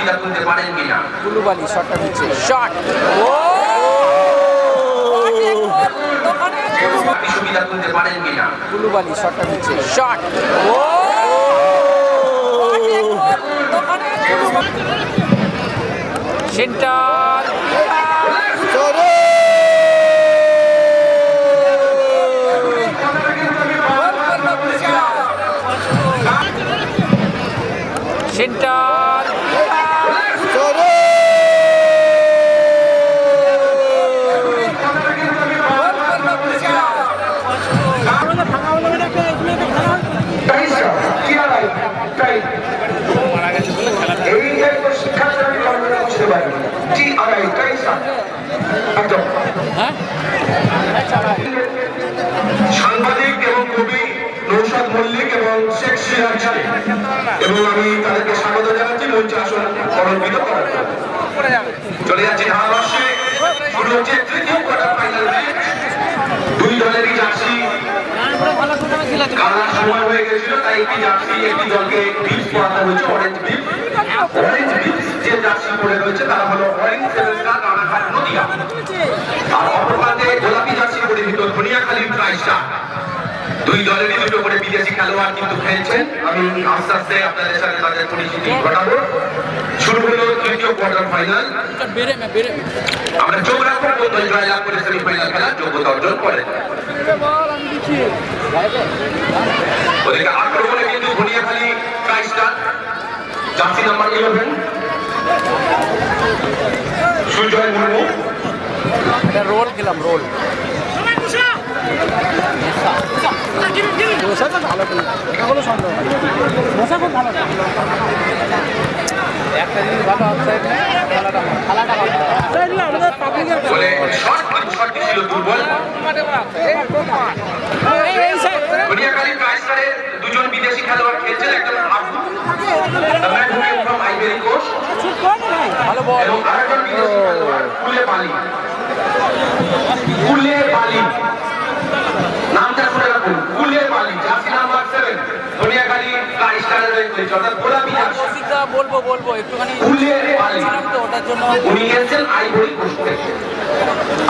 সুবিধা তুলতে পারেন কিনা। কুলুবালি শটটা নিচ্ছে শট সুবিধা তুলতে পারেন কিনা। কুলুবালি শটটা নিচ্ছে শট সেন্টার সেন্টার সাংবাদিক এবং কবি নৌশাদ মল্লিক এবং শেখ সিরাজ এবং আমি তাদেরকে স্বাগত জানাচ্ছি মঞ্চে আসন অলঙ্কৃত করার জন্য। চলে যাচ্ছি ধারাভাষ্যে শুরু হচ্ছে তৃতীয় কোয়ার্টার ফাইনাল ম্যাচ। দুই দলেরই জার্সি কালার সময় হয়ে গেছিল, তাই একটি জার্সি একটি দলকে বিপস পরানো হয়েছে, অরেঞ্জ বিপস। অরেঞ্জ বিপস যে জার্সি পরে রয়েছে তারা হলো অরেঞ্জ সেভেনস্টার রানাঘাট নদিয়া, আর অপর প্রান্তে গোলাপি জার্সি পরিহিত ধনিয়াখালী ট্রাইস্টার। দুই দলেরই দুটো করে বিদেশি খেলোয়াড় কিন্তু খেলছেন। আমি আস্তে আস্তে আপনাদের সাথে তাদের পরিচিতি ঘটাবো। শুরু হলো তৃতীয় কোয়ার্টার ফাইনাল। আমরা চোখ রাখবো কোন দল জয়লাভ করে সেমিফাইনাল খেলার যোগ্যতা অর্জন করেন। ওদেরকে আক্রমণে কিন্তু Dhaniakhali tristar jersey number 11 Sujoy Murmu. Role খেলাম রোল ভালো কোনো সন্দেহ মশা খুব ভালো একটা জিনিস ভালো দুজন বিদেশি খেলোয়াড় খেলছেন, একজন ভালো বল এবং আরেকজন বিদেশি খেলোয়াড় কুলে বালি। নামটা শুনে রাখুন, কুলে বালি, জার্সি নাম্বার 7 ধনিয়াখালী ট্রাইস্টারের হয়ে খেলছে, অর্থাৎ গোলাপি জার্সি। বলবো একটুখানি কুলে বালি তো ওটার জন্য উনি গেছেন আইভরি কোস্ট থেকে।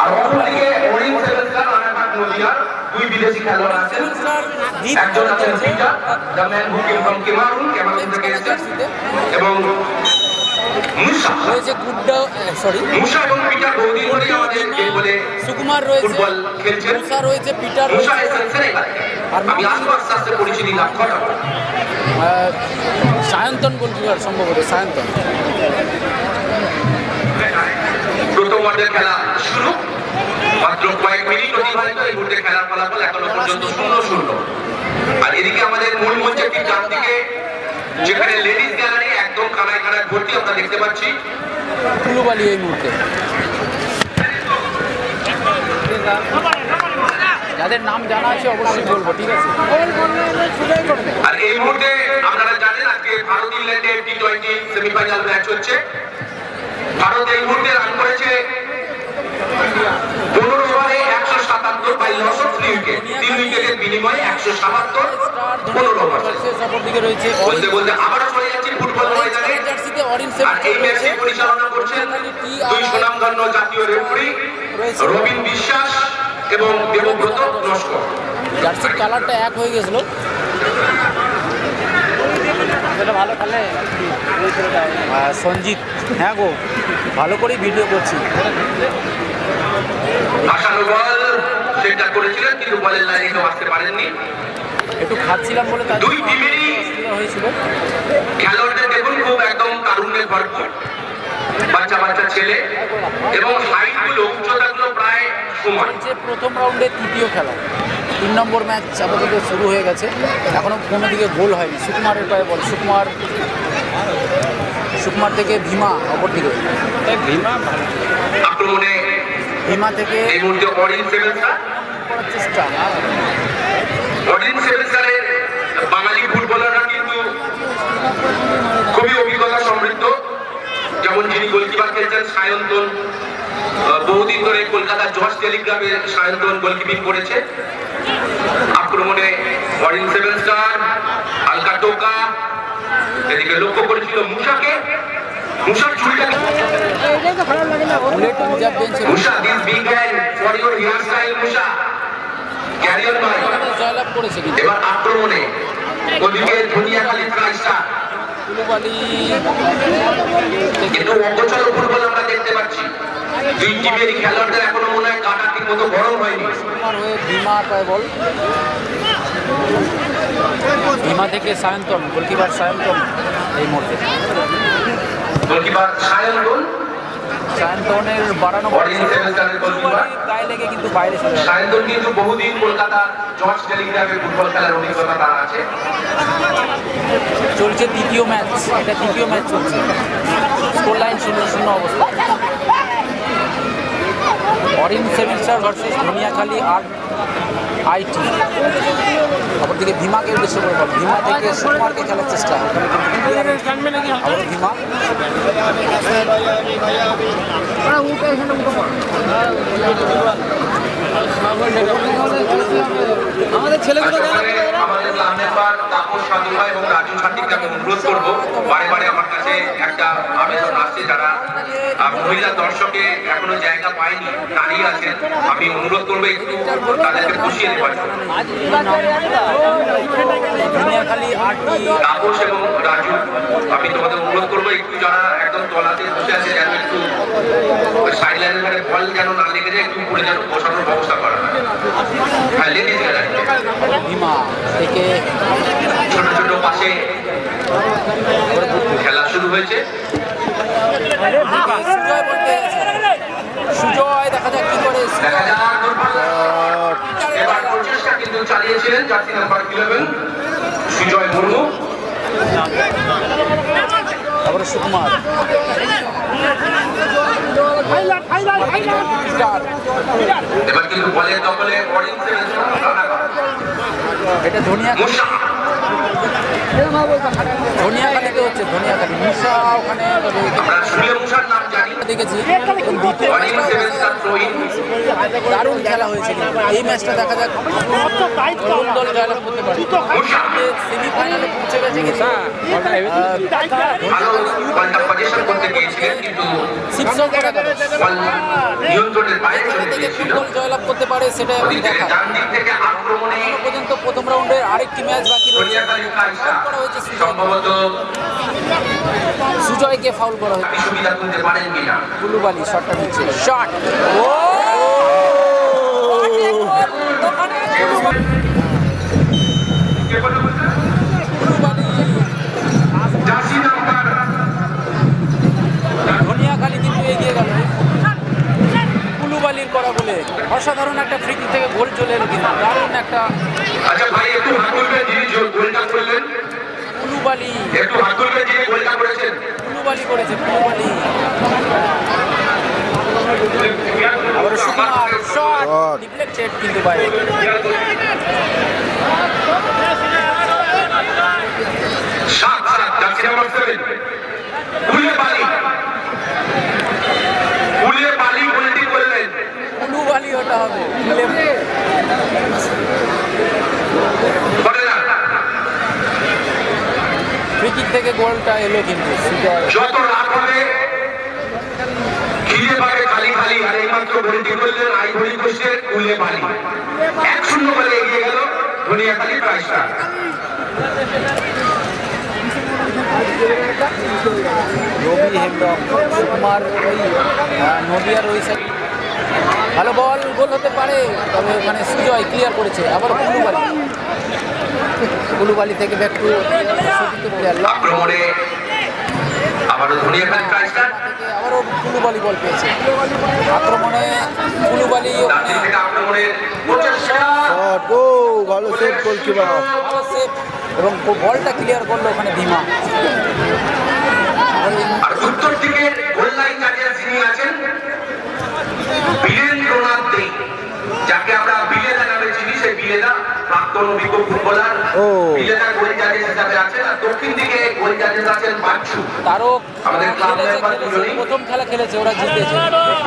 আর অপরদিকে অরেঞ্জ সেভেনস্টার রানাঘাট নদিয়ার দুই বিদেশি খেলোয়াড় আছেন। একজন আছেন Peter, the man who came from Cameroon থেকে এসেছেন, এবং মুসা রয়েছে গুড্ডা মুসা এবং পিটার বহুদিন ধরে আমাদের বলে সুকুমার রয়েছে, ফুটবল খেলছেন। মুসা রয়েছে, পিটার মুসা রয়েছে, এসেছেন সেনেগাল। আমি আসবো আস্তে আস্তে পরিচিতি লাভ করাবো। সায়ন্তন গোলকিপার সম্ভবত সায়ন্তন। প্রথম ওয়ার্ডের খেলা শুরু, মাত্র কয়েক মিনিট অতিবাহিত। এই মুহূর্তে খেলার ফলাফল এখনো পর্যন্ত 0-0। আর এদিকে আমাদের মূল মঞ্চের ঠিক ডান দিকে, যেখানে লেডিস গ্যালারি একদম কানায় কানায় ভর্তি, আমরা দেখতে পাচ্ছি কুলুবালি এই মুহূর্তে যাদের নাম জানা আছে অবশ্যই বলবো, ঠিক আছে। আর এই মুহূর্তে আপনারা জানেন আজকে ভারত ইংল্যান্ডের টি20 সেমিফাইনাল ম্যাচ হচ্ছে। ভারত এই মুহূর্তে রান করেছে 15 ওভারে 177 বাই লস অফ 3 উইকেট। 3 উইকেটের বিনিময়ে 177 15 ওভার। অপরদিকে রয়েছে বলতে বলতে আবারও চলে যাচ্ছি ফুটবল ময়দানে। জার্সিতে অরেঞ্জ আর এই ম্যাচটি পরিচালনা করছেন দুই সুনামধন্য জাতীয় রেফারি রবিন বিশ্বাস এবং দেবব্রত নস্কর। জার্সির কালারটা এক হয়ে গেছিল। ভালো খেলে সঞ্জিত, হ্যাঁ গো ভালো করেই ভিডিও করছি। আশানু বল সেটা করেছিলেন, কিন্তু বলের লাইনে কেউ আসতে পারেননি। একটু খাচ্ছিলাম বলে দুই টিমেরই হয়েছিল। খেলোয়াড়দের দেখুন খুব একদম তারুণ্যে ভরপুর, বাচ্চা বাচ্চা ছেলে, এবং হাইট গুলো উচ্চতাগুলো প্রায় সমান। প্রথম রাউন্ডে তৃতীয় খেলা, 3 নম্বর ম্যাচ আপাতত শুরু হয়ে গেছে। এখনো কোনো দিকে গোল হয়নি। সুকুমারের পায়ে বল, সুকুমার থেকে ভীমা অপরদিকে। আক্রমণে ভীমা থেকে এই মুহূর্তে অরেঞ্জ সেভেনস্টার করার চেষ্টা। অরেঞ্জ সেভেনস্টারের বাঙালি ফুটবলাররা কিন্তু খুবই অভিজ্ঞতা সমৃদ্ধ। যেমন যিনি গোলকিপার খেলছেন সায়ন্তন, বহুদিন ধরে কলকাতার জর্জ টেলিগ্রামে সায়ন্তন গোলকিপিং করেছে। আক্রমণে অরেঞ্জ সেভেনস্টার হালকা টোকা, এদিকে লক্ষ্য করেছিল মুসাকে, মুশার চুলটা বুলেট রিজার্ভ বেঞ্চে Musa this big hand for your hair style Musa ক্যারিয়ার ভাই জয়লাভ করেছে কিন্তু এবার আক্রমণে ওদিকে ধনিয়াখালী ট্রাইস্টার কুলুবালি কিন্তু অগোচর ফুটবল আমরা দেখতে পাচ্ছি দুই টিমের খেলোয়াড়দের এখনো মনে হয় কাটা ঠিক মতো গরম হয়নি কুমার হয়ে ভীমা পায় বল ভীমা থেকে সায়ন্তন গোলকিপার সায়ন্তন এই মুহূর্তে গোলকিপার সায়ন্তন সায়ন্তনের বাড়ানো অরেঞ্জ সেভেন্সের গোলকিপার গায়ে লেগে কিন্তু বাইরে চলে গেল সায়ন্তন কিন্তু বহুদিন কলকাতার জর্জ টেলিগ্রাফে ফুটবল খেলার অভিজ্ঞতা তার আছে চলছে তৃতীয় ম্যাচ এটা তৃতীয় ম্যাচ চলছে স্কোর লাইন 0-0 অবস্থা Orange Seven Star versus Dhaniakhali R IT অপরদিকে ভীমাকে উদ্দেশ্য করে বল ভীমা থেকে সুকুমারকে খেলার চেষ্টা আবার ভীমা আমাদের ছেলেগুলো আমাদের ক্লাব মেম্বার তাপস সাধু ভাই এবং রাজু ছাত্রীকে আমি অনুরোধ করবো বারে বারে আমার কাছে একটা আবেদন আসছে যারা মহিলা দর্শকে এখনো জায়গা পায়নি দাঁড়িয়ে আছেন আমি অনুরোধ করবো একটু তাদেরকে বসিয়ে দেওয়ার জন্য ধনিয়াখালী আরটি তাপস এবং রাজু আমি তোমাদের অনুরোধ করবো একটু যারা একদম তলাতে বসে আছে যেন একটু সাইড লাইনের ধারে বল যেন না লেগে যায় একটু উপরে যেন বসানোর ব্যবস্থা করা হয় হ্যাঁ লেডিস গ্যালারি ভীমা থেকে ছোট ছোট পাশে খেলা শুরু হয়েছে সুজয় বলতে সুজয় দেখা যাক কি করে দেখা যাক এবার প্রচেষ্টা কিন্তু চালিয়েছিলেন জার্সি নাম্বার 11 সুজয় মুর্মু আবার সুকুমার এবার কিন্তু বলের দখলে অরেঞ্জ এটা ধনিয়াখালীতে হচ্ছে ধনিয়াখালী মুসা ওখানে আমরা সুলে মুসার নাম জানি দেখেছি অরেঞ্জ সেভেন্সের থ্রোইন দারুণ খেলা হয়েছে কিন্তু এই ম্যাচটা দেখা যাক কোন দল জয়লাভ করতে পারে সেমিফাইনালে পৌঁছে গেছে ভালো বলটা পজিশন করতে গিয়েছিলেন কিন্তু সিক্সও করে গেল বল নিয়ন্ত্রণের বাইরে চলে থেকে কোন গিয়েছিল দল জয়লাভ করতে পারে সেটা এখন ওদিক থেকে দেখা ডান দিক থেকে আক্রমণে এখনো পর্যন্ত প্রথম রাউন্ডের আরেকটি ম্যাচ বাকি রয়েছে ধনিয়াখালী ট্রাইস্টার করা হয়েছে সম্ভবত সুজয়কে ফাউল করা হয়েছে আপনি সুবিধা তুলতে পারেন কিনা কুলুবালি শটটা দিচ্ছে শট ও জার্সি নাম্বার ধনিয়াখালী কিন্তু এগিয়ে গেল কুলুবালির করা বলে অসাধারণ একটা ফ্রি কিক থেকে গোল চলে এলো কিন্তু দারুণ একটা আচ্ছা ভাই একটু হাত তুলবেন যিনি গোলটা করলেন কুলুবালি একটু হাত তুলবেন যিনি গোলটা করেছেন কুলুবালি করেছে কুলুবালি আবার সুকুমার শট ডিফ্লেক্টেড কিন্তু বাইরে সাত জার্সি নাম্বার 7 কুলেবালি গোলটি করলেন কুলুবালি ওটা হবে ফ্রি কিক থেকে গোলটা এলো কিন্তু যত রাত হবে খিদে পাবে খালি খালি আর এইমাত্র গোলটি করলেন আইভরি কোস্টের কুলেবালি 1-0 বলে এগিয়ে গেল ধনিয়াখালী ট্রাইস্টার রবি হেমব্রম সুকুমার ওই নদিয়ার ওই সাইড ভালো বল গোল হতে পারে তবে ওখানে সুজয় ক্লিয়ার করেছে আবার কুলুবালি থেকে ব্যাক টু প্লেয়ার আক্রমণে আবারও ধনিয়াখালী ট্রাইস্টার আবারও কুলুবালি বল পেয়েছে আক্রমণে কুলুবালি ওখানে থেকে আক্রমণের প্রচেষ্টা ভালো সেভ গোলকিপার ভালো সেভ এবং বলটা ক্লিয়ার করলো ওখানে ভীমা আর উত্তর দিকের গোল লাইন দাঁড়িয়ে যিনি আছেন বীরেন্দ্রনাথ দে যাকে আমরা বিলেদা নামে চিনি সেই বিলেদা প্রাক্তন অভিজ্ঞ ফুটবলার বিলেদা গোল জাজেস হিসাবে আছেন আর দক্ষিণ দিকে গোল জাজেস আছেন বাচ্চু তারক আমাদের ক্লাব মেম্বার দুজনেই প্রথম খেলা খেলেছে ওরা জিতেছে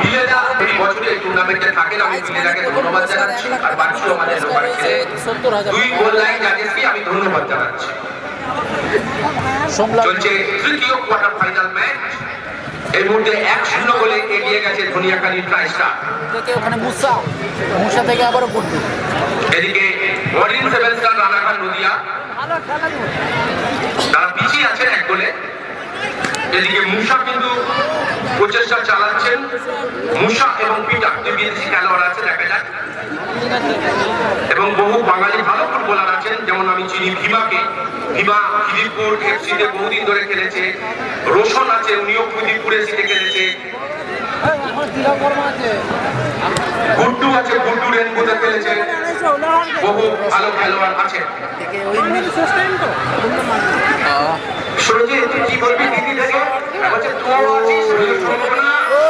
বিলেদা এই বছরে এই টুর্নামেন্টে থাকেন আমি বিলেদাকে ধন্যবাদ জানাচ্ছি আর বাচ্চু আমাদের ওখানে ছিলেন 70,000 দুই গোল লাইন জাজেসকে আমি ধন্যবাদ জানাচ্ছি সোমলা চলছে তৃতীয় কোয়ার্টার ফাইনাল ম্যাচ এই মুহূর্তে 1-0 গোলে এগিয়ে গেছে ধনিয়াখালী ট্রাইস্টার। থেকে ওখানে মুসা থেকে আবারও গুড্ডু। এদিকে অরিন সেভেন স্টার রানাঘাট নদিয়া তারা পিছিয়ে আছেন 1 গোলে। এদিকে মুসা কিন্তু প্রচেষ্টা চালাচ্ছেন। মুসা এবং পিটার দুই বিদেশি খেলোয়াড় আছে, দেখা যাক। এবং বহু বাঙালি ভালো ফুটবলার আছেন, যেমন আমি চিনি ভীমাকে। ভীমা খিদিরপুর এফসিতে বহুদিন ধরে খেলেছে। রোশন আছে, উনিও খিদিরপুর এফসিতে খেলেছে। গুড্ডু আছে, গুড্ডু রেনবোতে খেলেছে। বহু ভালো খেলোয়াড় আছে। সুরজিৎ তুই কি বলবি দিদি থেকে? বলছে তুই আছিস, সম্ভাবনা ও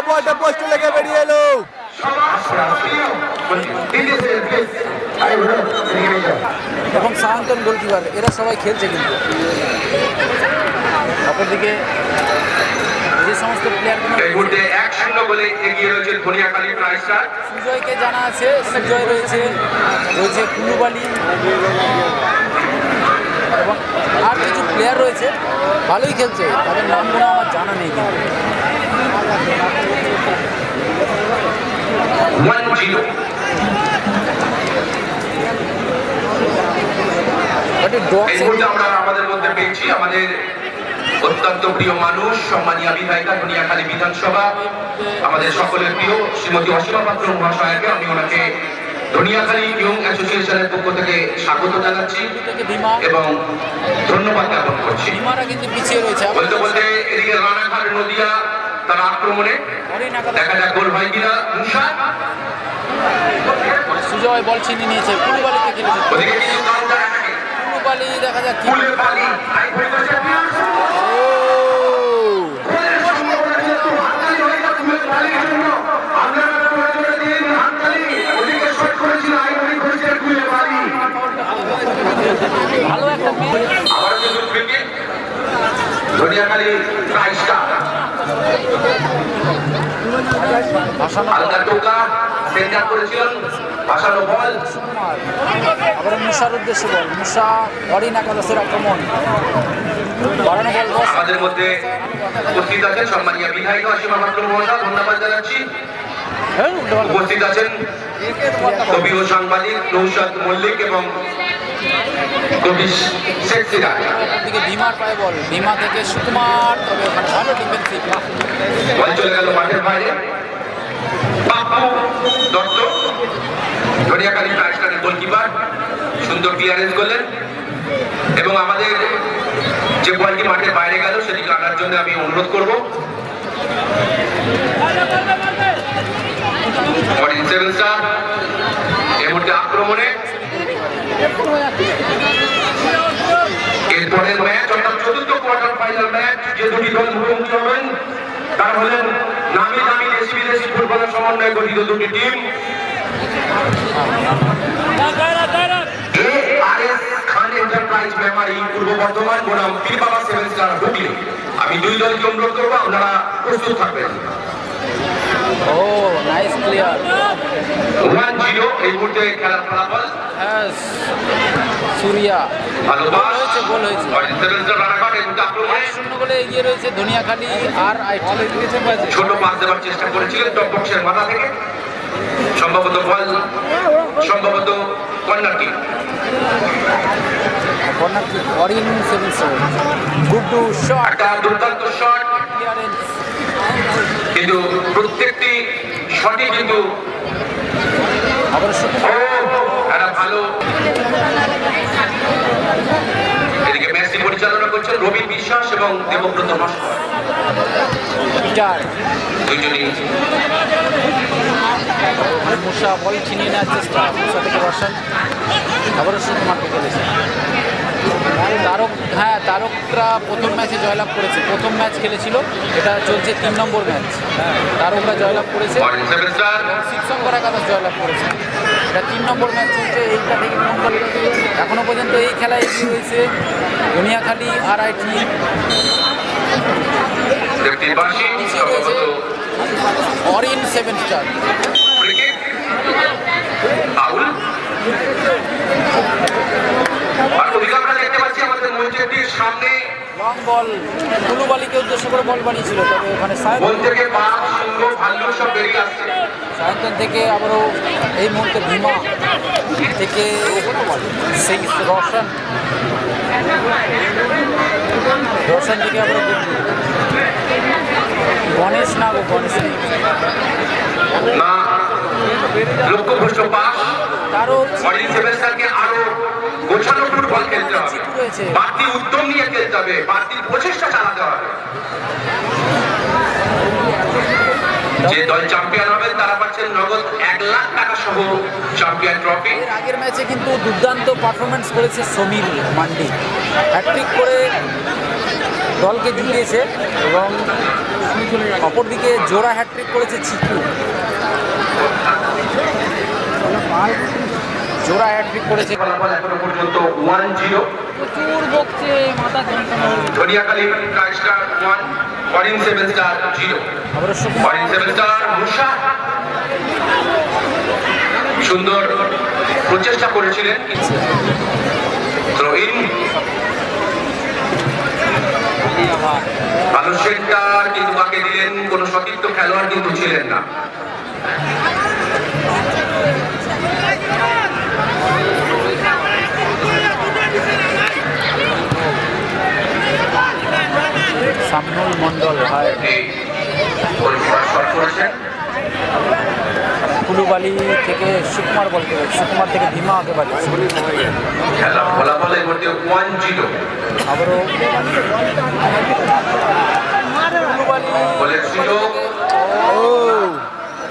বলটা পোস্টে লেগে বেরিয়ে এলো। এবং সায়ন্তন গোলকিপার, এরা সবাই খেলছে কিন্তু। অপরদিকে যে সমস্ত প্লেয়ারগুলো এই মুহূর্তে 1-0 গোলে এগিয়ে রয়েছে ধনিয়াখালী ট্রাইস্টার। সুজয়কে জানা আছে, সুজয় রয়েছে কুলুবালি এবং আর কিছু প্লেয়ার রয়েছে, ভালোই খেলছে। তাদের নামগুলো আমার জানা নেই কিন্তু। 1-0 এই মুহূর্তে আমরা আমাদের মধ্যে পেয়েছি আমাদের অত্যন্ত প্রিয় মানুষ, সম্মানীয় বিধায়িকা ধনিয়াখালী বিধানসভা, আমাদের সকলের প্রিয় শ্রীমতী অসীমা পাত্র মহাশয়াকে। আমি ওনাকে ধনিয়াখালী ইয়ং অ্যাসোসিয়েশনের পক্ষ থেকে স্বাগত জানাচ্ছি এবং ধন্যবাদ জ্ঞাপন করছি। বিমারা কিন্তু পিছিয়ে রয়েছে। বলতে বলতে এদিকে রানাঘাট নদিয়া তার আক্রমণে দেখা যাক গোল হয় কিনা। মুসা সুজয় বল ছিনিয়ে নিয়েছে, কুলুবালিকে খেলেছে। ওদিকে কিছু কাউন্টার অ্যাটাকে কুলুবালি দেখা যাক কি কুলের বালি আইভরি কোস্টের প্লেয়ার। গোলের সম্ভাবনা কিন্তু হাততালি হয়ে গেল কুলের বালির জন্য। আপনারা জোরে জোরে দিন হাততালি। ওদিকে শট করেছিল আইভরি কোস্টের কুলের বালি। ভালো একটা আবারও কিন্তু ফ্রি কিক ধনিয়াখালী ট্রাইস্টার। হালকা টোকা সেন্টার করেছিলেন, ভাসানো বল। আবার মুসার উদ্দেশ্যে বল, মুসা অরিন একাদশের আক্রমণ বাড়ানো বল। আমাদের মধ্যে উপস্থিত আছেন সম্মানীয় বিধায়িকা অসীমা পাত্র মহাশয়, ধন্যবাদ জানাচ্ছি। উপস্থিত আছেন কবি ও সাংবাদিক নৌশাদ মল্লিক এবং কবি শেখ সিরাজ। দিকে ভীমার পায়ে বল, ভীমা থেকে সুকুমার, তবে ওখানে ভালো ডিফেন্সিভ। বল চলে গেল মাঠের বাইরে। বাপু দত্ত ধনিয়াখালী ট্রাইস্টারের গোলকিপার সুন্দর ক্লিয়ারেন্স করলেন এবং আমাদের যে বলটি মাঠের বাইরে গেল সেটিকে আনার জন্য আমি অনুরোধ করব। সেভেন স্টার এই মুহূর্তে আক্রমণে। এরপরের ম্যাচ অর্থাৎ চতুর্থ কোয়ার্টার ফাইনাল ম্যাচ, যে দুটি দল মুখোমুখি হবেন তারা হলেন নামি দামি দেশি বিদেশি ফুটবলের সমন্বয়ে গঠিত দুটি টিম। ARS খান এন্টারপ্রাইজ মেমারি পূর্ব বর্ধমান বনাম পীর বাবা সেভেন স্টার হুগলি। আমি দুই দলকে অনুরোধ করবো আপনারা প্রস্তুত থাকবেন। ও নাইস ক্লিয়ার। 1-0 এই মুহূর্তে খেলার ফলাফল। সুরিয়া ভালো পাস হয়েছে, গোল হয়েছে। সেভেন স্টার রানাঘাট এই মুহূর্তে আক্রমণে 1-0 গোলে এগিয়ে রয়েছে ধনিয়াখালী আর আইটি। ছোট পাস দেওয়ার চেষ্টা করেছিলেন টপ বক্সের মাথা থেকে, সম্ভবত বল, সম্ভবত corner kick. Corner kick Orin Seven Star, Guddu shot, একটা দুর্দান্ত শট, ক্লিয়ারেন্স। কিন্তু প্রত্যেকটি শটই কিন্তু আবার সুকুমার, একটা ভালো। এদিকে ম্যাচটি পরিচালনা করছেন রবি বিশ্বাস এবং দেবব্রত নস্কর, পিটার। দুজনই। মুসা বল ছিনিয়ে নেওয়ার চেষ্টা, মুসা থেকে রসান, আবারও সুকুমারকে খেলেছে। তারকরা প্রথম ম্যাচে জয়লাভ করেছে, প্রথম ম্যাচ খেলেছিল, এটা চলছে 3 নম্বর ম্যাচ। তারকরা জয়লাভ করেছে, শিবশঙ্কর একাদশ জয়লাভ করেছে। এটা 3 নম্বর ম্যাচ চলছে। এইটা থেকে এখনো পর্যন্ত এই খেলায় এগিয়ে রয়েছে Dhaniakhali R IT. Orin Seven Star. আমরা দেখতে পাচ্ছি আমাদের মঞ্চের সামনে লং বল কুলুবালিকে উদ্দেশ্য করে বল বানিয়েছিল, তবে ওখানে মন থেকে বাঘ, সিংহ, ভাল্লুক সব বেরিয়ে আসছে। সায়ন্তন থেকে আবারও এই মুহূর্তে ভীমা থেকে সেই রোশন থেকে আবারও গণেশ না গণেশ না, লক্ষ্যভ্রষ্ট পাস। তারও অরেঞ্জ সেভেন্সকে আরো গোছানো ফুটবল খেলতে হবে, রয়েছে। বাড়তি উদ্যম নিয়ে খেলতে হবে, বাড়তি প্রচেষ্টা চালাতে হবে। যে দল চ্যাম্পিয়ন হবে তারা পাচ্ছেন নগদ 1 লাখ টাকা সহ চ্যাম্পিয়ন ট্রফি। এর আগের ম্যাচে কিন্তু দুর্দান্ত পারফরমেন্স করেছে সমীর মান্ডি, হ্যাট্রিক করে দলকে জিতিয়েছে এবং অপরদিকে জোড়া হ্যাট্রিক করেছে চিকু, জোড়া হ্যাট্রিক করেছে। ফলাফল এখনো পর্যন্ত 1-0। প্রচুর বকছে, মাথা যন্ত্রণা। Dhaniakhali star 1, orange Seven star 0। আবার অরেঞ্জ সেভেন স্টার মুসা সুন্দর প্রচেষ্টা করেছিলেন, থ্রো ইন। ভালো সেন্টার কিন্তু বাকে দিলেন, কোন সতীর্থ খেলোয়াড় কিন্তু ছিলেন না। সামনুল মন্ডল হয় শট করেছেন। কুলুবালি থেকে সুকুমার বল করে, সুকুমার থেকে ভীমা আগে বাড়িয়েছে। খেলা ফলাফল এর মধ্যে 1-0। আবারও কুলুবালি বলের সুযোগ,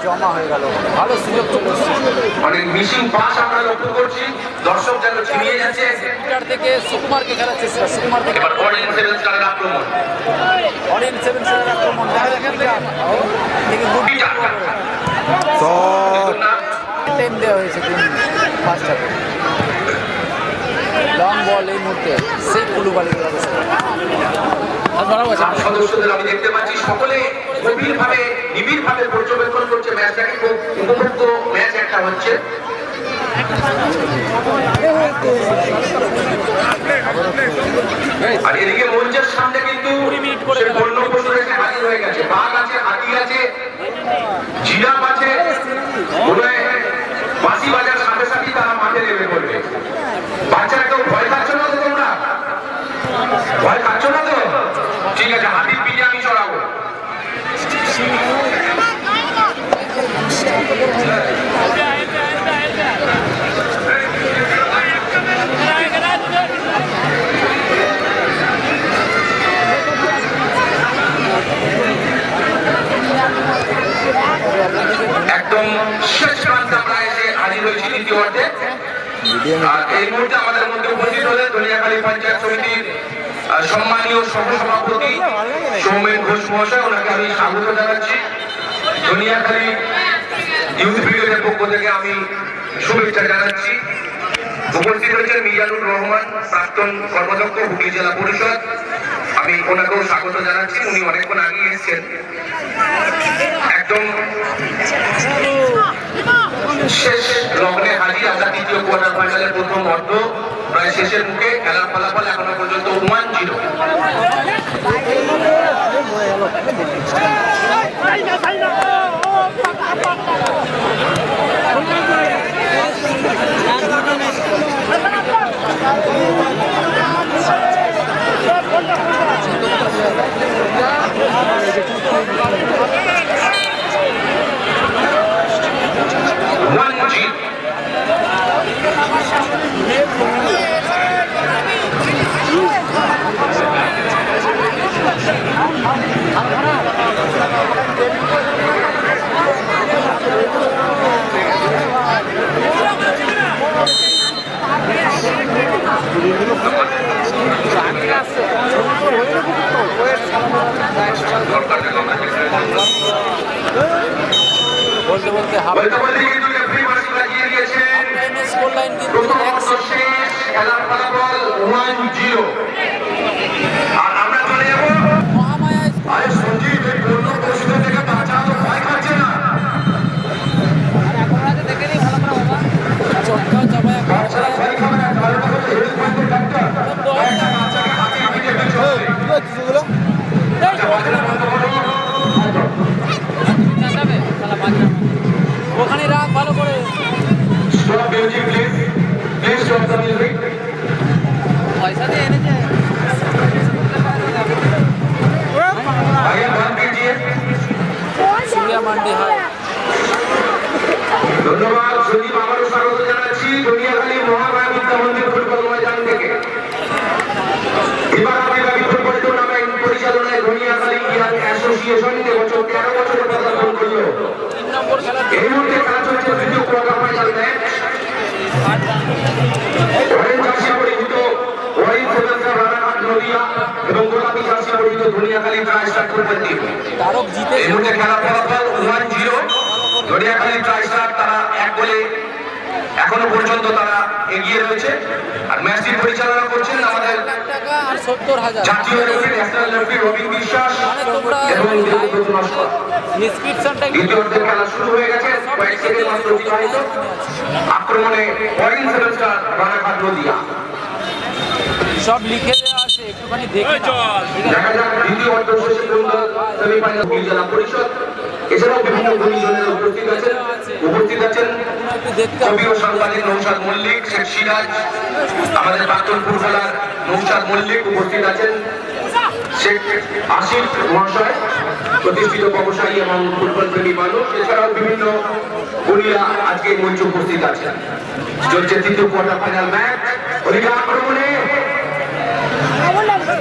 জমা হয়ে গেল, ভালো সুযোগ চলে এসেছে। অনেক মিসিং পাস আমরা লক্ষ্য করছি, দর্শক যেন ছিনিয়ে যাচ্ছে। সেন্টার থেকে সুকুমারকে খেলার চেষ্টা, সুকুমার থেকে এবার অরেঞ্জ সেভেন স্টারের আক্রমণ। অরেঞ্জ সেভেন স্টারের আক্রমণ দেখা যাচ্ছে থেকে গুড টাইম দেওয়া হয়েছে ফার্স্ট হাফে। লং বল এই মুহূর্তে সেই কুলুবালির অবস্থা। সদস্যদের আমি দেখতে পাচ্ছি সকলে গভীরভাবে নিবিড়ভাবে পর্যবেক্ষণ করছে ম্যাচটাকে, খুব উপভোগ্য ম্যাচ একটা হচ্ছে। আর এদিকে মঞ্চের সামনে কিন্তু সেই বন্য পশু এসে হাজির হয়ে গেছে, বাঘ আছে, হাতি আছে, জিরাফ আছে। মনে হয় বাঁশি বাজার সাথে সাথে তারা মাঠে নেমে পড়বে। বাচ্চারা কেউ ভয় পাচ্ছ না তো? তোমরা ভয় পাচ্ছ না তো? ঠিক আছে, হাতির পিঠে আমি চড়াবো। একদম শেষ প্রান্তে আমরা এসে হাজির হয়েছি দ্বিতীয় অর্ধে। আর এই মুহূর্তে আমাদের মধ্যে উপস্থিত হলেন ধনিয়াখালী পঞ্চায়েত সমিতির সম্মানীয় সহসভাপতি সৌমেন ঘোষ মহাশয়, ওনাকে আমি স্বাগত জানাচ্ছি। ধনিয়াখালী ইউথ ব্রিগেডের পক্ষ থেকে আমি শুভেচ্ছা জানাচ্ছি। উপস্থিত হয়েছেন মিজানুর রহমান, প্রাক্তন কর্মদক্ষ, হুগলি জেলা পরিষদ, আমি ওনাকেও স্বাগত জানাচ্ছি। উনি অনেকক্ষণ আগে এসেছেন। একদম শেষ লগ্নে হাজির আমরা তৃতীয় কোয়ার্টার ফাইনালের প্রথম অর্ধ প্রায় শেষের মুখে। খেলার ফলাফল এখনো পর্যন্ত 1-0। বলতে বলতে হাফ স্কোর লাইন কিন্তু খেলার ফলাফল 1-0। আর আমরা চলে যাব মহামায়া আরে সঞ্জীব, এই বন্য পশুদের থেকে বাঁচা তো ভয় খাচ্ছে না। চটকা চাপায় বাচ্চারা ভয় খাবে না, কারণ হলো হেলথ পয়েন্টের ডাক্তার একটা বাচ্চাকে হাতে পিঠে চলবে। মান্ডি হাই। ধন্যবাদ সজীব, আবারও স্বাগত জানাচ্ছি দুনিয়াখালী মহামায়া বিদ্যা মন্দির ফুটবল ময়দান থেকে। বিভাগী ফুটবল টুর্নামেন্ট পরিচালনায় দুনিয়াখালী ক্রীড়া অ্যাসোসিয়েশন এবছর 13 বছরে পদার্পণ করল। 3 নম্বর খেলা এই মুহূর্তে খেলা চলছে তৃতীয় quarter final match. Orange jersey পরিহিত ওয়ারিন সেভেন্সের রানাঘাট নদিয়া এবং গোলাপি জার্সি পরিহিত দুনিয়াখালী ট্রাইস্টার ফুটবল টিম। তারক জিতে এই মুহূর্তে খেলা ফলাফল 1-0। দুনিয়াখালী ট্রাইস্টার তারা 1 গোলে এখনো পর্যন্ত তারা এগিয়ে রয়েছে। আর ম্যাচটি পরিচালনা করছেন আমাদের টাকা আর 70,000 জাতীয় রেফারি ন্যাশনাল রেফারি রবিন বিশ্বাস মানে তোমরা এবং দেবব্রত নস্কর। ডেসক্রিপশনটা দ্বিতীয় অর্ধের খেলা শুরু হয়ে গেছে, কয়েক সেকেন্ড মাত্র অতিবাহিত। আক্রমণে ওয়ারিন সেভেন স্টার রানাঘাট নদিয়া। সব লিখে দেওয়া আছে, একটুখানি দেখে নাও। ঠিক আছে, দেখা যাক দ্বিতীয় অর্ধ শেষে পর্যন্ত সেমিফাইনাল জেলা পরিষদ এছাড়াও বিভিন্ন গুণীজনের উপস্থিত আছেন একটু দেখতে হবে। কবি ও সাংবাদিক নৌশাদ মল্লিক, শেখ সিরাজ, আমাদের প্রাক্তন ফুটবলার নৌশাদ মল্লিক উপস্থিত আছেন, শেখ আশিফ মহাশয়, প্রতিষ্ঠিত ব্যবসায়ী এবং ফুটবল প্রেমী মানুষ, এছাড়াও বিভিন্ন গুণীরা আজকে এই মঞ্চে উপস্থিত আছেন। চলছে তৃতীয় কোয়ার্টার ফাইনাল ম্যাচ। ওদিকে আক্রমণে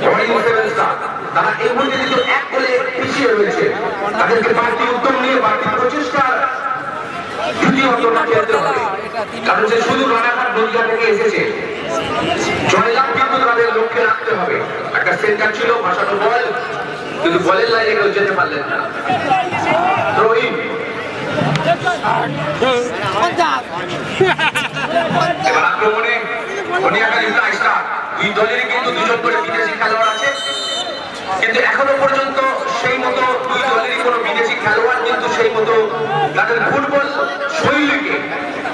ওয়ারিন সেভেন স্টার তারা এই মুহূর্তে কিন্তু 1 গোলে পিছিয়ে রয়েছে। তাদেরকে বাড়তি উদ্যম নিয়ে বাড়তি প্রচেষ্টার দ্বিতীয় অর্ধটা খেলতে হবে, কারণ সে শুধু রানাঘাট নদিয়া থেকে এসেছে। জয়লাভ কিন্তু তাদের লক্ষ্যে রাখতে হবে। একটা সেন্টার ছিল, ভাসানো বল, কিন্তু বলের লাইনে কেউ যেতে পারলেন না। রহিম এবার আক্রমণে দুনিয়াখালী ট্রাইস্টার। দুই দলেরই কিন্তু 2জন করে বিদেশি খেলোয়াড় আছে, কিন্তু এখনো পর্যন্ত সেই মতো দুই দলেরই কোনো বিদেশি খেলোয়াড় কিন্তু সেই মতো তাদের ফুটবল শৈলীকে,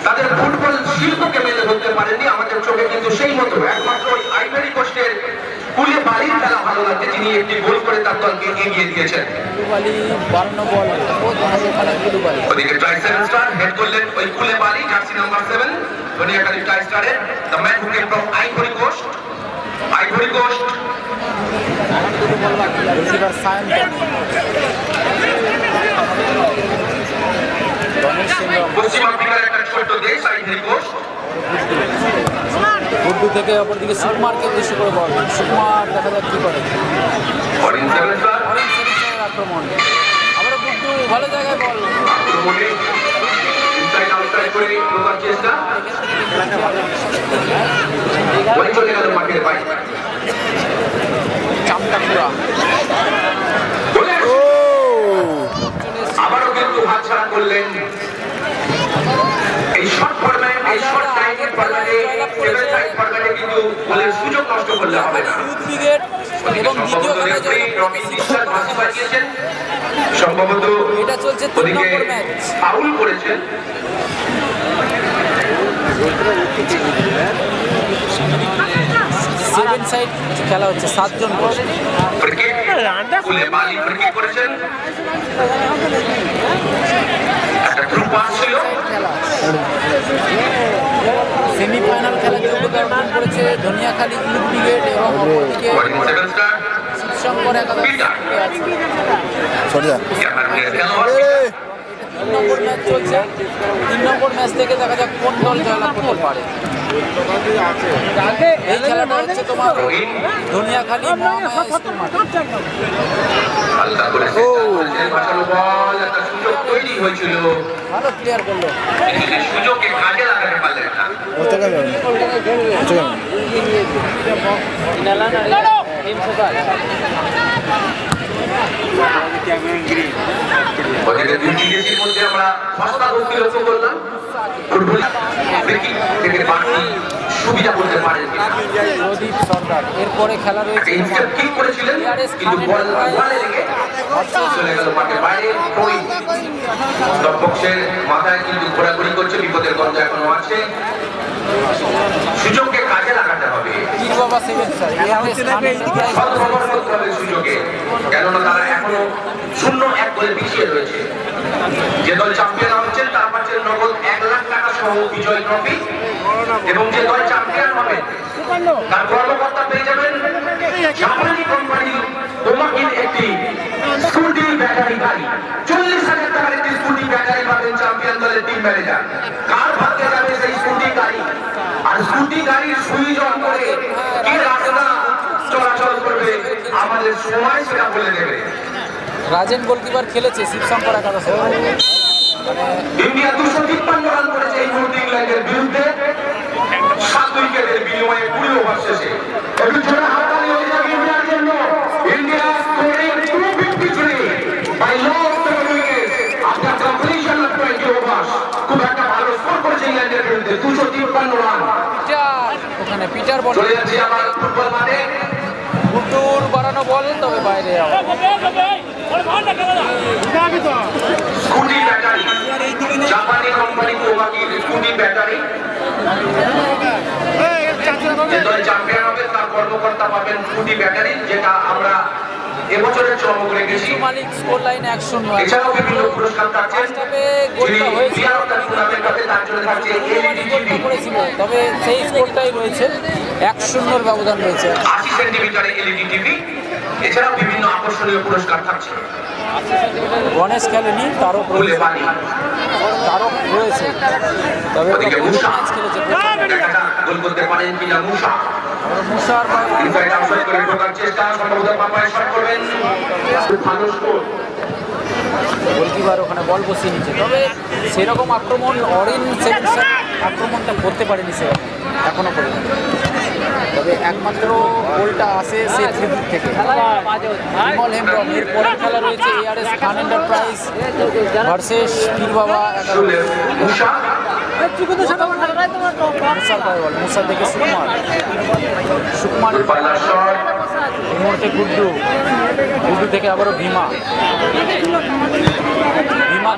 তাদের ফুটবল শিল্পকে মেলে ধরতে পারেনি আমাদের চোখে। কিন্তু সেই মতো একমাত্র আইভরি কোস্টের কুলে বালির খেলা ভালো লাগছে, যিনি একটি গোল করে তার দলকে এগিয়ে দিয়েছেন। কুলুবালি 52 বল ওখানে কুলুবালি। ওদিকে ট্রাইস্টার স্টার হেড করলেন ওই কুলে বালি, জার্সি নাম্বার 7 দুনিয়াখালী ট্রাইস্টারের, the man who came from Ivory Coast. Ivory Coast receiver Sayantan, Ganesh Singh, পশ্চিম আফ্রিকার একটা ছোট্ট দেশ আইভরি কোস্ট। গুড্ডু থেকে অপরদিকে সুকুমারকে উদ্দেশ্য করে বল। সুকুমার দেখা যাক কি করে। ওয়ারিন সেভেন স্টার অরেঞ্জ সেভেন্সের আক্রমণ, আবারও গুড্ডু ভালো জায়গায় বল। আক্রমণে ইনসাইড আউটসাইড করে ঢোকার চেষ্টা, বল চলে গেল মাঠের বাইরে। চামটাপুরা বলে আবারও কিন্তু হাতছাড়া করলেন। এই শর্ট ফরম্যাট, এই শর্ট টাইমের ফরম্যাটে, সেভেন সাইড ফরম্যাটে কিন্তু বলের সুযোগ নষ্ট করলে হবে না। ইউথ ব্রিগেড এবং দ্বিতীয় খেলায় জয়লাভ রবিন বিশ্বাস ফাঁসি বাজিয়েছেন, সম্ভবত এটা চলছে 3 ওদিকে নম্বর ম্যাচ। ফাউল করেছেন। 7 সাইড খেলা হচ্ছে, 7 জন করে। ক্রিকেট কুলে বালি ক্রিকেট করেছেন, একটা থ্রু পাস ছিল। সেমিফাইনাল খেলার যোগ্যতা অর্জন করেছে ধনিয়াখালী ইউথ ব্রিগেড এবং অপরদিকে ওয়ারিন সেভেন স্টার শিবশঙ্কর একাদশ আছে। ক্যামেরা প্লেয়ার খেলোয়াড় 3 নম্বর ম্যাচ চলছে। 3 নম্বর ম্যাচ থেকে দেখা যাক কোন দল জয়লাভ করতে পারে। এই খেলাটা হচ্ছে তোমার রহিম ধনিয়াখালী মহামায়া স্কুল মাঠে। হালকা করে বাঁচানো বল, একটা সুযোগ তৈরি হয়েছিল, ভালো প্লেয়ার করলো। কিন্তু সেই সুযোগকে কাজে লাগাতে পারলেন না। ওদিকে দুই বিদেশির মধ্যে আমরা সস্তা বস্তি লক্ষ্য করলাম। ফুটবল দেখি থেকে বাড়তি সুবিধা করতে পারেন কিনা। প্রদীপ সরকার, এরপরে খেলা রয়েছে ইনস্টেপ কিক করেছিলেন, কিন্তু বল ওয়ালে লেগে চলে গেল মাঠের বাইরে। বক্সের মাথায় কিন্তু ঘোরাঘুরি করছে, বিপদের গন্ধ এখনো আছে। সুযোগকে কাজে লাগাতে হবে, পীর বাবা 7 স্টার সদ্ব্যবহার করতে হবে সুযোগে, কেননা তারা এখনো 0-1 গোলে পিছিয়ে রয়েছে। যে দল চ্যাম্পিয়ন হচ্ছেন তার পাচ্ছেন নগদ 1 লাখ টাকা সহ বিজয় ট্রফি, এবং যে দল চ্যাম্পিয়ন হবে তার কর্মকর্তা পেয়ে যাবেন জাপানি কোম্পানি বোমাকিন একটি স্কুটি ব্যাটারি গাড়ি, 40,000 টাকার একটি স্কুটি ব্যাটারি পাবেন চ্যাম্পিয়ন দলের টিম ম্যানেজার। কার ভাগ্যে যাবে সেই স্কুটি গাড়ি? আর স্কুটি গাড়ির সুইচ অন করে কি রাস্তা চলাচল করবে আমাদের সময় সেটা বলে দেবে। রাজেন গোলকিপার খেলেছে শিবশঙ্কর একাদশে। ইন্ডিয়া 253 রান করেছে এই মুহূর্তে ইংল্যান্ডের বিরুদ্ধে 7 উইকেটের বিনিময়ে 20 ওভার শেষে। একটু জোরে হাততালি হয়ে যাক ইন্ডিয়ার জন্য। India scoring 253 by loss 7 wickets after completion of 20 overs. খুব একটা ভালো স্কোর করেছে ইংল্যান্ডের বিরুদ্ধে 253 রান। ওখানে পিটার বল চলে যাচ্ছে আমার ফুটবল মাঠে। গুড্ডুর বাড়ানো বল, তবে বাইরে স্কুটি ব্যাটারি, জাপানি কোম্পানি কোবাকির স্কুটি ব্যাটারি। যে দল চ্যাম্পিয়ন হবে তার কর্মকর্তা পাবেন স্কুটি ব্যাটারি, যেটা আমরা এবছরের চমক রেখেছি। মালিক স্কোর লাইন 1-0। এছাড়াও বিভিন্ন পুরস্কার থাকছেন। যিনি প্লেয়ার অফ দ্য টুর্নামেন্ট হবে তার জন্য থাকছে এলইডি টিভি। তবে সেই স্কোরটাই রয়েছে 1-0 ব্যবধান রয়েছে। 80 সেন্টিমিটারের এলইডি টিভি। এছাড়াও বিভিন্ন আকর্ষণীয় পুরস্কার থাকছে। গণেশ খেলেনি, তারক ফুলে পানি, রয়েছে। তবে ওদিকে মুসা ম্যাচ খেলেছে। দেখাটা গোল করতে পারেন কিনা মুসা। মুসার ইনসাইড আউটসাইড করে ঢোকার চেষ্টা, সম্ভবত পাপায় শট করবেন। খুব ভালো স্কোর। গোলকিপার ওখানে বল বসিয়ে নিচ্ছে। তবে সেরকম আক্রমণ অরিন সেভেনসন আক্রমণটা করতে পারেনি সেরকম এখনো পর্যন্ত। তবে একমাত্র গোলটা আসে সে ফ্রিকিক থেকে বিমল হেমব্রম। এর পরের খেলা রয়েছে ARS খান এন্টারপ্রাইজ ভার্সেস পীর বাবা একাদশ। মুসা মুসার বল, মুসা থেকে সুকুমার পাল্লার শট। এই মুহূর্তে গুড্ডু থেকে আবারও ভীমা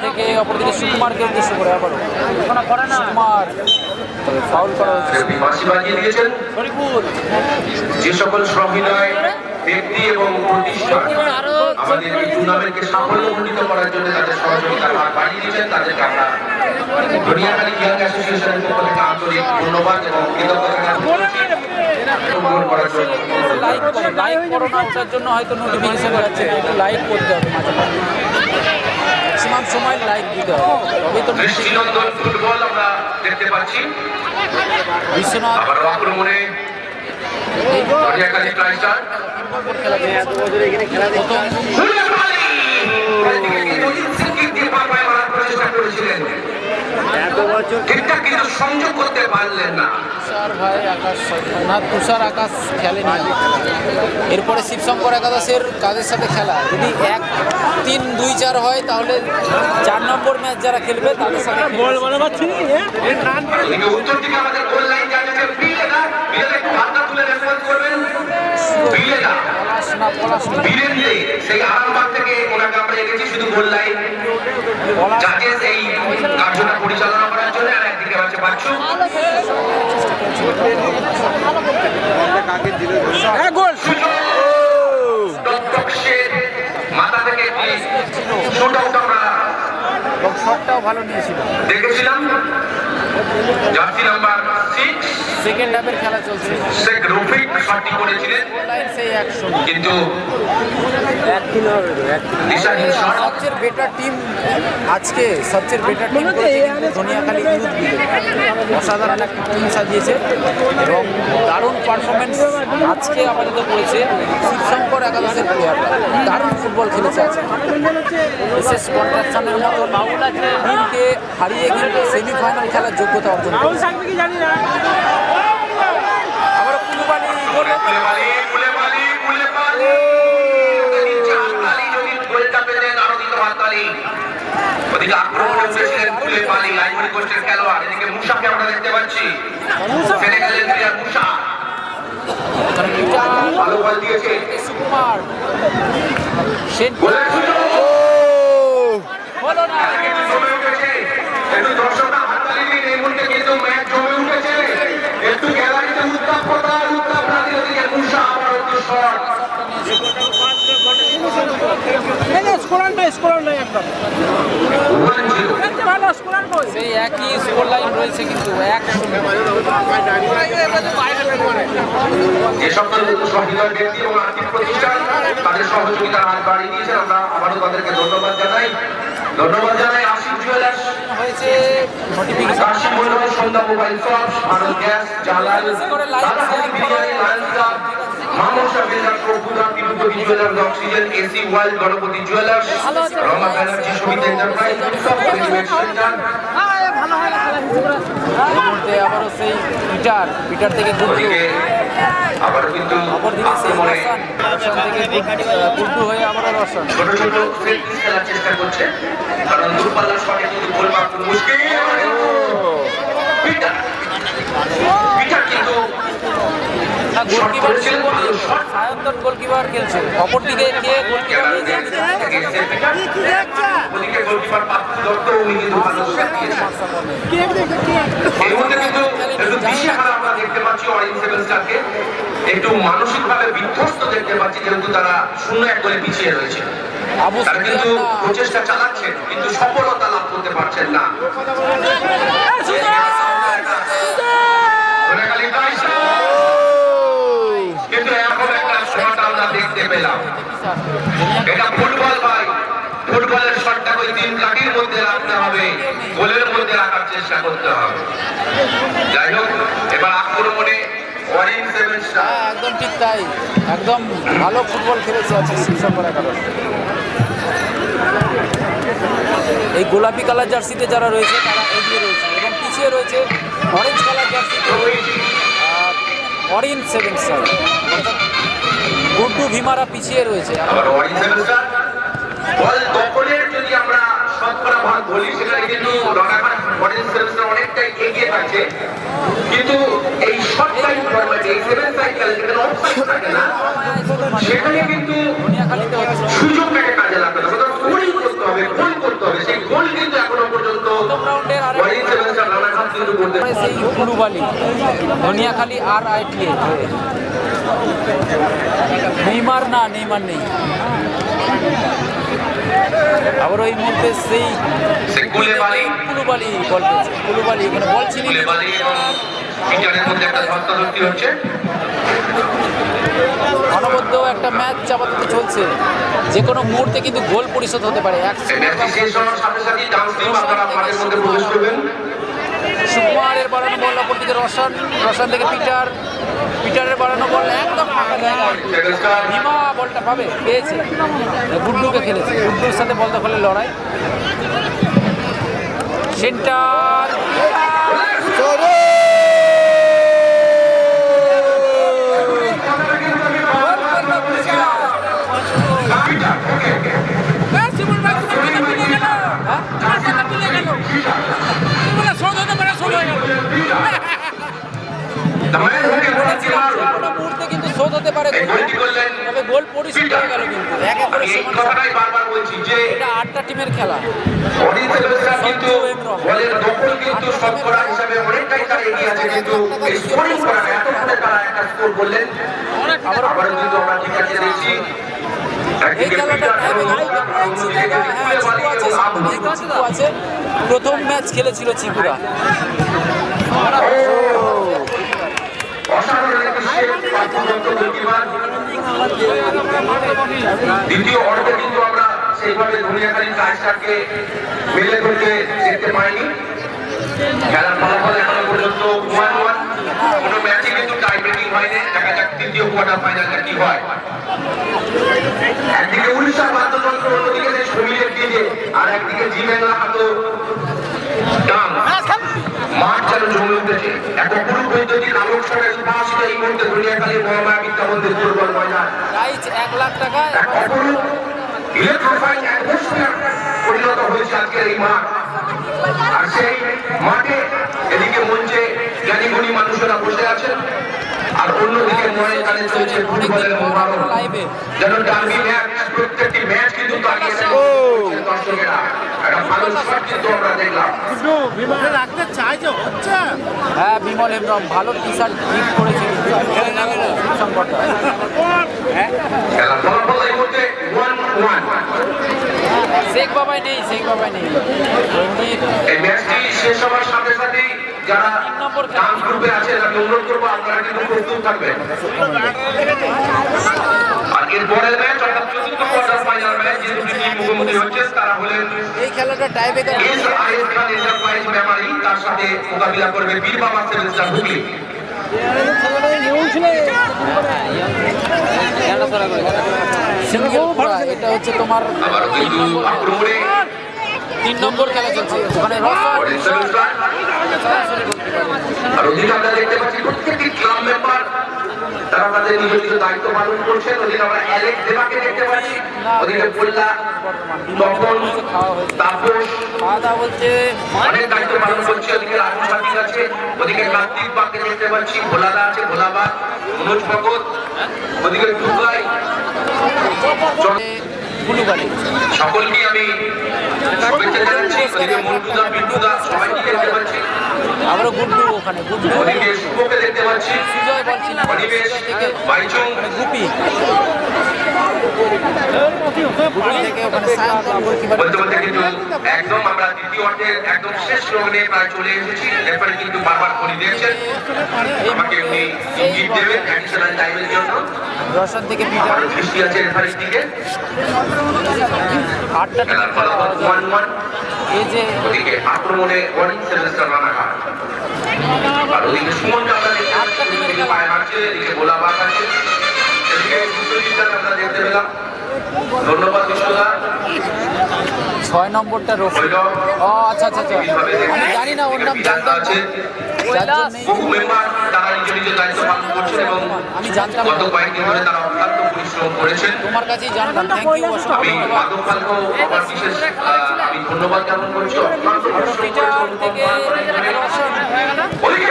থেকে অপরদিকে সুকুমারকে উদ্দেশ্য করে আবারও সুকুমার। তবে ফাউল করা হয়েছে। বাঁশি বাজিয়ে দিয়েছেন। যে সকল শ্রমিক ব্যক্তি এবং প্রতিষ্ঠান আমাদের এই টুর্নামেন্টকে সাফল্যমণ্ডিত করার জন্য তাদের সহযোগিতার হাত বাড়িয়ে দিয়েছেন, তাদেরকে আমরা দুনিয়াখালী ইয়াং অ্যাসোসিয়েশনের পক্ষ থেকে আন্তরিক ধন্যবাদ এবং কৃতজ্ঞতা করার জন্য। লাইক করো না, ওটার জন্য হয়তো নোটিফিকেশন যাচ্ছে না। একটু লাইক করতে হবে মাঝে মাঝে, ম্যাক্সিমাম সময় লাইক দিতে হবে, তবে তো দৃষ্টিনন্দন ফুটবল আমরা দেখতে পাচ্ছি। বিশ্বনাথ আবার আক্রমণে দুনিয়াখালী ট্রাইস্টার চেষ্টা করেছিলেন, ঠিকঠাক কিন্তু সংযোগ করতে পারলেন না। তুষার আকাশ খেলেনি। এরপরে শিবশঙ্কর একাদশের কাদের সাথে খেলা, যদি 1-3-2-4 হয় তাহলে 4 নম্বর ম্যাচ যারা খেলবে তাদের সাথে উত্তর দিকে আমাদের গোল লাইন যাচ্ছে বিলেদা, বিলেদা একটু হাতটা তুলে রেসপন্স করবেন। বিলেদা বীরেন্দ্র সেই আরামবাগ থেকে ওনাকে আমরা এগেছি শুধু গোল লাইন যাতে সেই কার্যটা পরিচালনা করার জন্য। আর একদিকে আছে বাচ্চু, মাথা থেকে শুট আউট আমরা শটটাও ভালো নিয়েছিল দেখেছিলাম। জার্সি নাম্বার 6 সেকেন্ড হাফের খেলা চলছে। শেখ রফিক শটটি করেছিলেন, সেই 100 কিন্তু দিশাহীন শট। সবচেয়ে বেটার টিম আজকে, সবচেয়ে বেটার টিম করেছে কিন্তু ধনিয়াখালী ইউথ বিলে। অসাধারণ একটা টিম সাজিয়েছে এবং দারুণ পারফরমেন্স আজকে আপাতত করেছে শিবশঙ্কর একাদশের প্লেয়াররা। দারুণ ফুটবল খেলেছে আজকে। বিশেষ কন্ট্রাকশনের মতো টিমকে হারিয়ে কিন্তু সেমিফাইনাল খেলার যোগ্যতা অর্জন করেছে। আবার কুলুবালি গোল, ওদিকে আক্রমণে উঠেছিলেন কুলেপালি, আইভরি কোস্টের খেলোয়াড়। এদিকে মুসাকে আমরা দেখতে পাচ্ছি, সেনেগালের প্লেয়ার মুসা ভালো বল দিয়েছে। সুকুমার গোলের সুযোগ হলো না। জমে উঠেছে, একটু দর্শকরা হাততালি দিন। এই মুহূর্তে কিন্তু ম্যাচ জমে উঠেছে, একটু গ্যালারিতে উত্তাপটা ওদিকে মুসা আবার একটু শট। একদম 1-0 ভালো স্কোর কই সেই একই স্কোর লাইন রয়েছে কিন্তু 1-0। যে সকল সহৃদয় ব্যক্তি এবং আর্থিক প্রতিষ্ঠান তাদের সহযোগিতার হাত বাড়িয়ে দিয়েছেন, আমরা আবারও তাদেরকে ধন্যবাদ জানাই। আশিক জুয়েলার্স হয়েছে notification Kashi Manohar Sandhya mobile shop, Bharat gas, Jalal, Dadahati biryani, lions club, Mamusa builder, প্রভুদা, Tirupati jewellers, oxygen, AC world, Ganapati jewellers, Rama Banerjee Suvidha enterprise, সব এলিমেন্ট সেন্টার। এর মধ্যে আবারও সেই পিটার থেকে ওদিকে আবারও কিন্তু অপরদিকে সেই আক্রমণে রসান থেকে গুড্ডু হয়ে আবারও রসান। ছোট ছোট সেট পিস খেলার চেষ্টা করছে, কারণ দূরপাল্লার শটে কিন্তু গোল মারতে মুশকিল। পিটার কিন্তু গোলকিপার সায়ন্তন গোলকিপার খেলছে, অপরদিকে কে গোলকিপার নিয়ে ওদিকে গোলকিপার পাত্র দত্ত উনি কিন্তু ভালো শট দিয়েছেন। এই মুহূর্তে কিন্তু একটু দিশেহারা আমরা দেখতে পাচ্ছি অরেঞ্জ সেভেন স্টারকে, একটু মানসিকভাবে বিধ্বস্ত দেখতে পাচ্ছি, যেহেতু তারা 0-1 গোলে পিছিয়ে রয়েছে। তারা কিন্তু প্রচেষ্টা চালাচ্ছেন কিন্তু সফলতা লাভ করতে পারছেন না। কিন্তু এখন একটা শট আমরা দেখতে পেলাম, এটা ফুটবল ভাই, ফুটবলের শটটা ওই 3 কাঠির মধ্যে রাখতে হবে, গোলের মধ্যে রাখার চেষ্টা করতে হবে। যাই হোক, এবার আক্রমণে অরেঞ্জ সেভেন স্টার। একদম ঠিক তাই, একদম ভালো ফুটবল খেলেছে আজকে শিবশঙ্কর 11। এই গোলাপি কালার জার্সিতে যারা রয়েছে তারা এগিয়ে রয়েছে এবং পিছিয়ে রয়েছে অরেঞ্জ কালার জার্সিতে অরেঞ্জ সেভেন স্টার, অর্থাৎ গুড্ডু ভীমারা পিছিয়ে রয়েছে। আবার অরেঞ্জ সেভেন স্টার বল দখলের যদি আমরা শতকরা ভাগ বলি, সেখানে কিন্তু রানাঘাট অরেঞ্জ সেভেন স্টার অনেকটাই এগিয়ে থাকছে, কিন্তু এই শর্ট টাইম ফরম্যাটে এই সেভেন সাইকেল যেখানে অফসাইড থাকে না, সেখানে কিন্তু দুনিয়াখালীতে হচ্ছে সুযোগটাকে কাজে লাগাতে হবে, গোল করতে হবে, গোল করতে হবে। সেই গোল কিন্তু এখনো পর্যন্ত প্রথম রাউন্ডের আর অরেঞ্জ সেভেন স্টার রানাঘাট কিন্তু করতে সেই কুলুবালি ধনিয়াখালী আর আইটিএ নেইমার নেই। আবার ওই মুহূর্তে সেই কুলুবালি বল পেয়েছে, কুলুবালি এখানে বল ছিনিয়ে নিয়েছে। বালি এবং পিটারের মধ্যে একটা ধস্তাধস্তি হচ্ছে। অনবদ্য একটা ম্যাচ আপাতত চলছে, যে কোনো মুহূর্তে কিন্তু গোল পরিশোধ হতে পারে। এই ম্যাচটি শেষ হওয়ার সাথে সাথে ডান্স টিম আপনারা মাঠের মধ্যে প্রবেশ করবেন। সুকুমারের বাড়ানো বল, অপরদিকে রসান থেকে পিটারের বাড়ানো বল একদম ফাঁকা জায়গায়, সেভেন স্টার ভীমা বলটা পেয়েছে, গুড্ডুকে খেলেছে, গুড্ডুর সাথে বল দখলের লড়াই। সেন্টার পিটার ওকে কোনো মুহূর্তে কিন্তু শোধ হতে পারে, তবে গোল পরিশোধ হয়ে গেল কিন্তু এক এক করে এই সমান। কথাটাই বারবার বলছি যে এটা 8টা টিমের খেলা। অরেঞ্জ সেভেন স্টার কিন্তু বলের দখল কিন্তু শতকরা হিসাবে অনেকটাই তারা এগিয়ে আছে, কিন্তু এই স্কোরিং করা এতক্ষণে তারা একটা স্কোর করলেন। আবারও কিন্তু আমরা ঠিক আছে দেখছি এই খেলাটা চিকু আছে, প্রথম ম্যাচ খেলেছিল চিকুরা। অসাধারণ একটি শেপ পার্থদত্ত গোলকিপার। দ্বিতীয় অর্ধে কিন্তু আমরা সেইভাবে ধনিয়াখালী টাইসারকে মেলে ধরতে দেখতে পাইনি। খেলার ফলাফল এখনো পর্যন্ত 1-1, কোনো ম্যাচে কিন্তু টাই ব্রেকিং হয়নি। দেখা যাক তৃতীয় কোয়ার্টার ফাইনালটা কি হয়। একদিকে উড়িষ্যার বাদ্যযন্ত্র, অন্যদিকে সেই শরীরের দিকে, আর একদিকে জিমেলা হাত ডান মাঠ যেন জমে উঠেছে। এক অপরূপ বৈদ্যুতিক আলোকসভায় উদ্ভাসিত এই মুহূর্তে ধনিয়াখালীর মহামায়া বিদ্যা মন্দির ফুটবল ময়দান। প্রাইজ 1 লাখ টাকা। এক অপরূপ ইলেকট্রিফাইং অ্যাটমসফিয়ার পরিণত হয়েছে আজকের এই মাঠ। আর সেই মাঠে এদিকে মঞ্চে জ্ঞানীগুণী মানুষেরা বসে আছেন, আর অন্যদিকে ময়দানে চলছে ফুটবলের মহারণ। যেন ডার্বি ম্যাচ, প্রত্যেকটি ম্যাচ কিন্তু তাকিয়ে দর্শকেরা একটা ভালো শট কিন্তু আমরা দেখলাম। হ্যাঁ বিমল হেমব্রম ভালো টি শার্ট গিফট করেছে কিন্তু সংকটটা। খেলার ফলাফল এই মুহূর্তে 1-1। শেখ বাবাই নেই রঞ্জিত এই ম্যাচটি শেষ হওয়ার সাথে সাথেই যারা ডান্স গ্রুপে আছেন আমি অনুরোধ করবো আপনারা কিন্তু প্রস্তুত থাকবেন। আর এর পরের ম্যাচ অর্থাৎ চতুর্থ কোয়ার্টার ফাইনাল ম্যাচ যে দুটি টিম মুখোমুখি হচ্ছে তারা হলেন এই খেলাটা টাই ব্রেকার। এস.আই.এস খান এন্টারপ্রাইজ মেমারি, তার সাথে মোকাবিলা করবে বীর বাবা সেভেন স্টার হুগলি। এটা হচ্ছে তোমার আবারও কিন্তু আক্রমণে 3 নম্বর খেলা চলছে ওখানে অরেঞ্জ সেভেন স্টার। আর ওদিকে আমরা দেখতে পাচ্ছি প্রত্যেকটি ক্লাব মেম্বার তারা তাদের নিজ নিজ দায়িত্ব পালন করছেন। ওদিকে আমরা অ্যালেক্স দেবাকে দেখতে পাচ্ছি, ওদিকে পোল্লা, তপন, তাপস খাওয়া দাওয়া বলছে অনেক দায়িত্ব পালন করছে। ওদিকে রাজু সাথী আছে, ওদিকে কার্তিক বাগকে দেখতে পাচ্ছি, ভোলাদা আছে, ভোলাবাগ, মনোজ ভগত, ওদিকে টুকাই। গুলুবাড়ি সকলকে আমি শুভেচ্ছা জানাচ্ছি। ওদিকে মন্টুদা, বিট্টুদা সবাইকে দেখতে পাচ্ছি, আবারও গুড্ডু ওখানে গুড্ডু ওদিকে শুভকে দেখতে পাচ্ছি, সুজয় বলছি না অনিমেষ, থেকে বাইচুং, গুপি গুপি থেকে ওখানে সায়ন্তন গোলকিপার বলতে বলতে কিন্তু একদম আমরা দ্বিতীয় অর্ধের একদম শেষ লগ্নে প্রায় চলে এসেছি। রেফারি কিন্তু বারবার করে দিয়েছেন আমাকে উনি ইঙ্গিত দেবেন অ্যাডিশনাল টাইমের জন্য। রোশন থেকে পিটার আবারও দৃষ্টি আছে রেফারির দিকে। 8টা খেলার ফলাফল 1-1। এই যে ওদিকে আক্রমণে অরেঞ্জ সেভেন স্টার রানাঘাট, আর ওদিকে সুমনকে আমরা দেখতে পাচ্ছি, ওদিকে পায়ে হাঁটছে, এদিকে গোলাবাগ আছে, এদিকে বিশ্বজিৎ আমরা দেখতে পেলাম। ধন্যবাদ বিশ্বদা। 6 নম্বরটা রফি ভৈরব, ও আচ্ছা আমি জানি না ওর নাম বিধান আছে, যার জন্যই বহু মেম্বার তারা নিজ নিজ দায়িত্ব পালন করছেন এবং আমি জানতাম গত কয়েকদিন ধরে তারা অত্যন্ত পরিশ্রম করেছেন। তোমার কাছেই জানতাম থ্যাংক ইউ আমি মাধব পালকে আমার বিশেষ আমি ধন্যবাদ জ্ঞাপন করছি। অত্যন্ত পরিশ্রম পিটার করেছেন। থেকে রোশন ওদিকে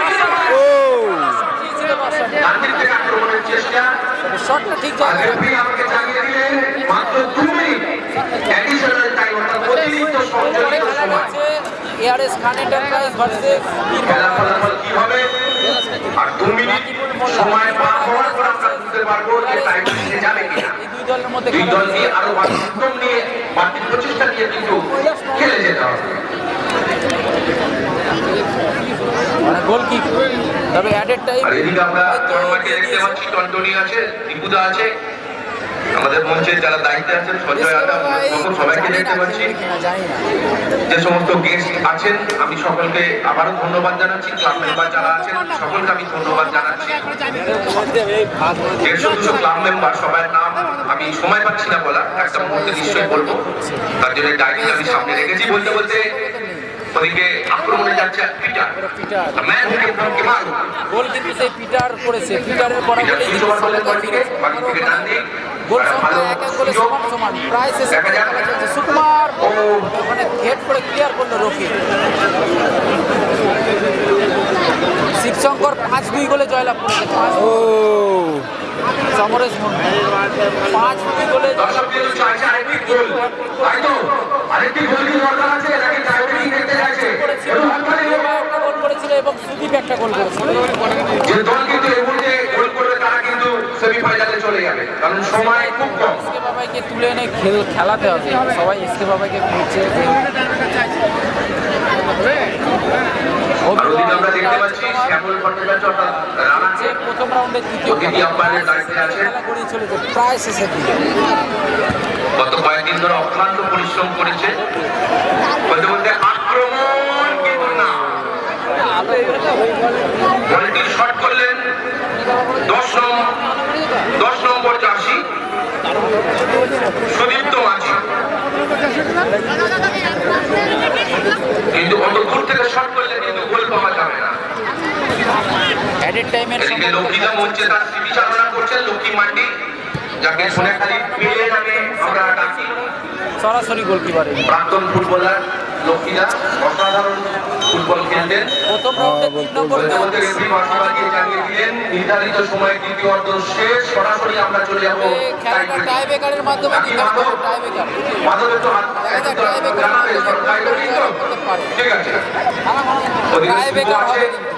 ছিল রোশন গান্ধীর থেকে আক্রমণের চেষ্টা। শটটা ঠিক আর জায়গায় রেফারি আমাকে জানিয়ে দিলেন মাত্র 2 মিনিট অ্যাডিশনাল টাইম অর্থাৎ অতিরিক্ত পরে সংযোজিত খেলা সময়। হচ্ছে এআরএস খান এন্টারপ্রাইজ ভার্সেস খেলার ফলাফল কি হবে আর 2 মিনিট সময় পার হওয়ার পর আমরা বুঝতে পারবো যে টাইম নিয়ে যাবে কিনা। এই দুই দলের মধ্যে দুই খেলা দল নিয়ে আরো উদ্যম নিয়ে বাড়তি প্রচেষ্টা নিয়ে কিন্তু খেলে যেতে হবে। মানে গোল কি তবে অ্যাডেড টাইম আর এদিকে আমরা চরমাকে দেখতে পাচ্ছি, টন্টনি আছে, দীপুদা আছে, আমাদের মঞ্চের যারা দায়িত্বে আছেন সঞ্জয় আদা, সবাইকে দেখতে পাচ্ছি। জানি না যে সমস্ত গেস্ট আছেন আমি সকলকে আবারও ধন্যবাদ জানাচ্ছি। ক্লাব মেম্বার যারা আছেন সকলকে আমি ধন্যবাদ জানাচ্ছি। 150-200 ক্লাব মেম্বার সবার নাম আমি সময় পাচ্ছি না বলা, একটা মুহূর্তে নিশ্চয়ই বলবো, তার জন্য ডায়েরি আমি সামনে রেখেছি। বলতে বলতে ওদিকে আক্রমণে যাচ্ছে পিটার, পিটার ম্যান থেকে কেমাল, গোল কিন্তু সেই পিটার করেছে পিটারের পিটার বরাবরই সুইচ ওভার করলেন বাদিকে, বাদিক থেকে ডান দিক, গোল ভালো সংখ্যা 1-1 গোলে সুযোগ। সমান প্রায় শেষে দেখা যাক। খেলা চলছে সুকুমার ও ওখানে হেড করে ক্লিয়ার করলো রফি শিবশঙ্কর 5-2 গোলে জয়লাভ করেছে ও সমরেশ মুর্মু 5-2 গোলে দর্শক কিন্তু চাইছে আরেকটি গোল, তাই তো আরেকটি গোল কি দরকার আছে নাকি টাইব্রেকিং দেখতে চাইছে? একটু হাততালি হোক। একটা গোল করেছিল এবং সুদীপ একটা গোল করেছিল যে দল কিন্তু এই মুহূর্তে গোল করবে তারা কিন্তু সেমিফাইনালে চলে যাবে, কারণ সময় খুব কম। এসকে বাবাইকে তুলে এনে খেলাতে হবে সবাই এসকে বাবাইকে খুঁজছে আর ওদিকে আমরা দেখতে পাচ্ছি শ্যামল ভট্টাচার্য অর্থাৎ রানাকে প্রথম রাউন্ডে অতিথি আম্পায়ারের দায়িত্বে আছেন। খেলা করেই চলেছে প্রায় শেষের দিকে গত কয়েকদিন ধরে অক্লান্ত পরিশ্রম করেছে। বলতে বলতে আক্রমণ কিন্তু না, বলটি শট করলেন 10 নম্বর জার্সি সুদীপ্ত মাঝি, কিন্তু অত দূর থেকে শট করলে কিন্তু গোল পাওয়া যাবে না। অ্যাডেড টাইমের এদিকে লক্ষ্মীদা মঞ্চে তার স্মৃতি চালনা করছেন, লক্ষ্মী মান্ডি, যাকে সোনাখালী পেলে নামে আমরা ডাকি। সরাসরি গোলকিপারে প্রাক্তন ফুটবলার লক্ষ্মীদা অসাধারণ ফুটবল খেলতেন। প্রথম রাউন্ডে 3 নম্বর বলতে বলতে ম্যাচ। রেফারি বাঁশি বাজিয়ে জানিয়ে দিলেন নির্ধারিত সময়ে দ্বিতীয় অর্ধ শেষ। সরাসরি আমরা চলে যাবো খেলাটা টাই ব্রেকারের মাধ্যমে নির্ধারিত হবে, টাই ব্রেকার। মাধব একটু দেখা যাক টাই ব্রেকারের জানাবে মাধ্যমে টাই ব্রেকিং তো? করতে পারে। ঠিক আছে। টাই ব্রেকার হবে কিন্তু।